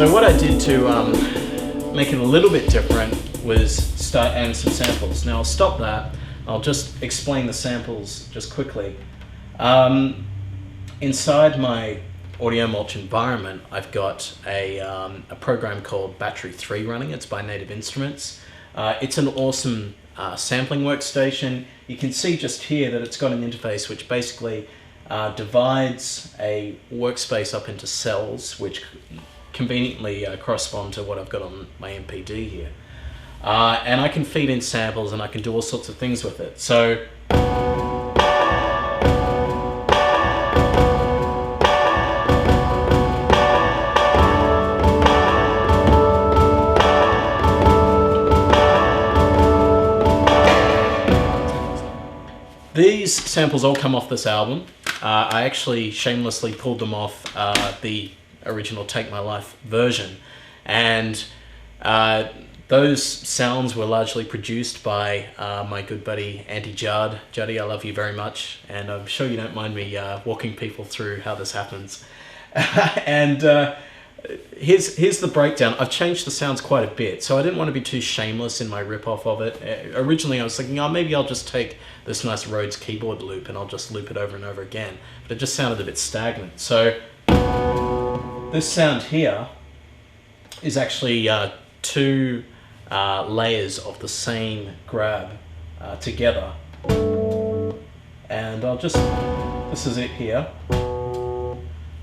So what I did to make it a little bit different was start adding some samples. Now I'll stop that. I'll just explain the samples just quickly. Inside my audio mulch environment, I've got a program called Battery 3 running. It's by Native Instruments. It's an awesome sampling workstation. You can see just here that it's got an interface which basically divides a workspace up into cells, which conveniently correspond to what I've got on my MPD here. And I can feed in samples and I can do all sorts of things with it. So these samples all come off this album. I actually shamelessly pulled them off the original Take My Life version, and those sounds were largely produced by my good buddy Andy Judd. Juddy, I love you very much, and I'm sure you don't mind me walking people through how this happens. And here's the breakdown. I've changed the sounds quite a bit, so I didn't want to be too shameless in my rip-off of it. Originally I was thinking, oh, maybe I'll just take this nice Rhodes keyboard loop and I'll just loop it over and over again, but it just sounded a bit stagnant. So this sound here is actually two layers of the same grab together, and I'll just, this is it here.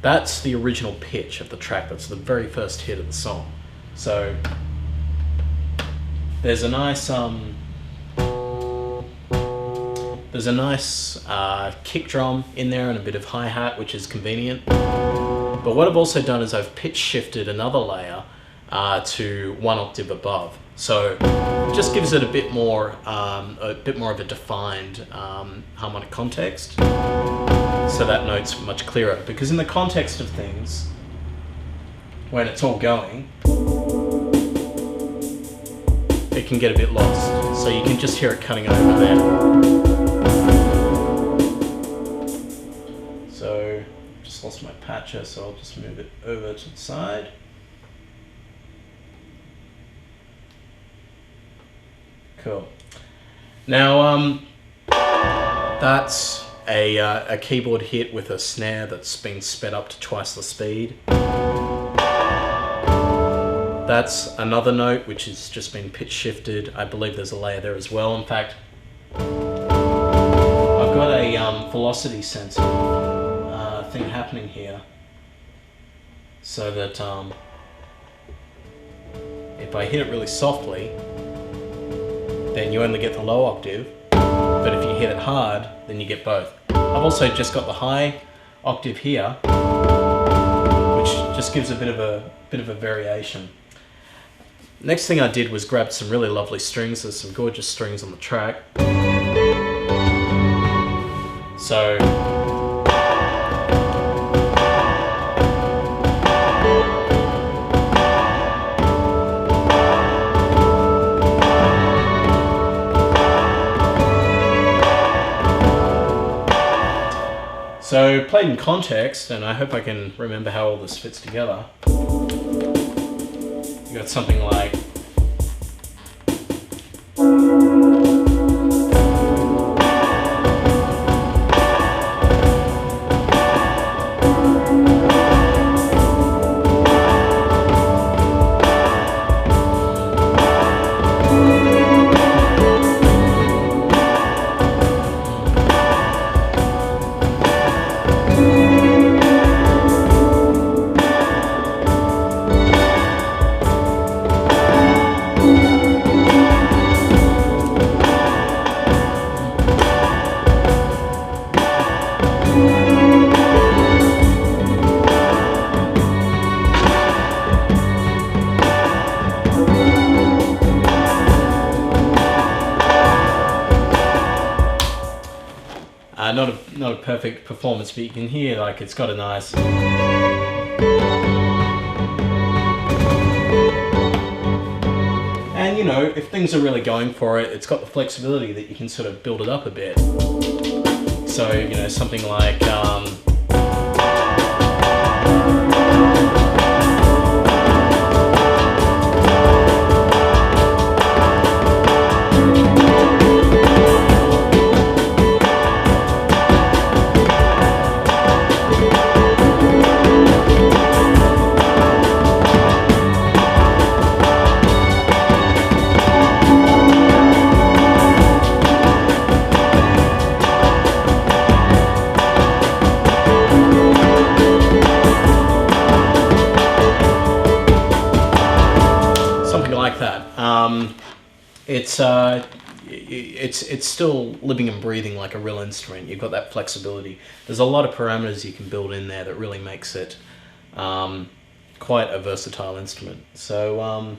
That's the original pitch of the track. That's the very first hit of the song. So there's a nice kick drum in there and a bit of hi-hat, which is convenient. But what I've also done is I've pitch shifted another layer to 1 octave above. So it just gives it a bit more of a defined harmonic context. So that note's much clearer, because in the context of things, when it's all going, it can get a bit lost. So you can just hear it cutting over there. So just lost my patcher, so I'll just move it over to the side. Cool. Now that's a keyboard hit with a snare that's been sped up to twice the speed. That's another note which has just been pitch shifted. I believe there's a layer there as well. In fact, I've got a velocity sensor thing happening here, so that if I hit it really softly, then you only get the low octave, but if you hit it hard, then you get both. I've also just got the high octave here, which just gives a bit of a variation. Next thing I did was grab some really lovely strings. There's some gorgeous strings on the track. So So played in context, and I hope I can remember how all this fits together. You got something like not a perfect performance, but you can hear like it's got a nice and you know, if things are really going for it, it's got the flexibility that you can sort of build it up a bit. So you know, something like it's still living and breathing like a real instrument. You've got that flexibility. There's a lot of parameters you can build in there that really makes it quite a versatile instrument. So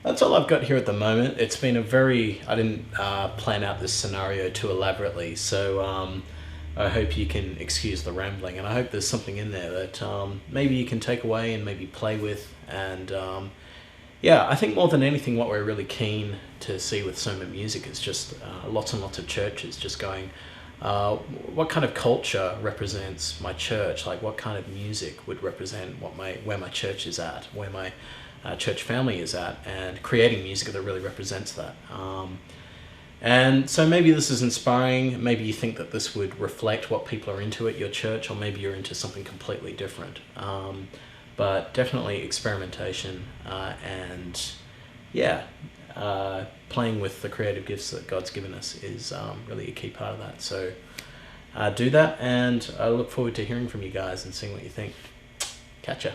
that's all I've got here at the moment. It's been I didn't plan out this scenario too elaborately, so I hope you can excuse the rambling, and I hope there's something in there that maybe you can take away and maybe play with. And yeah, I think more than anything, what we're really keen to see with Soma music is just lots and lots of churches just going, what kind of culture represents my church? Like, what kind of music would represent where my church is at, where my church family is at, and creating music that really represents that. And so maybe this is inspiring. Maybe you think that this would reflect what people are into at your church, or maybe you're into something completely different. But definitely experimentation and yeah, playing with the creative gifts that God's given us is really a key part of that. So do that, and I look forward to hearing from you guys and seeing what you think. Catch ya.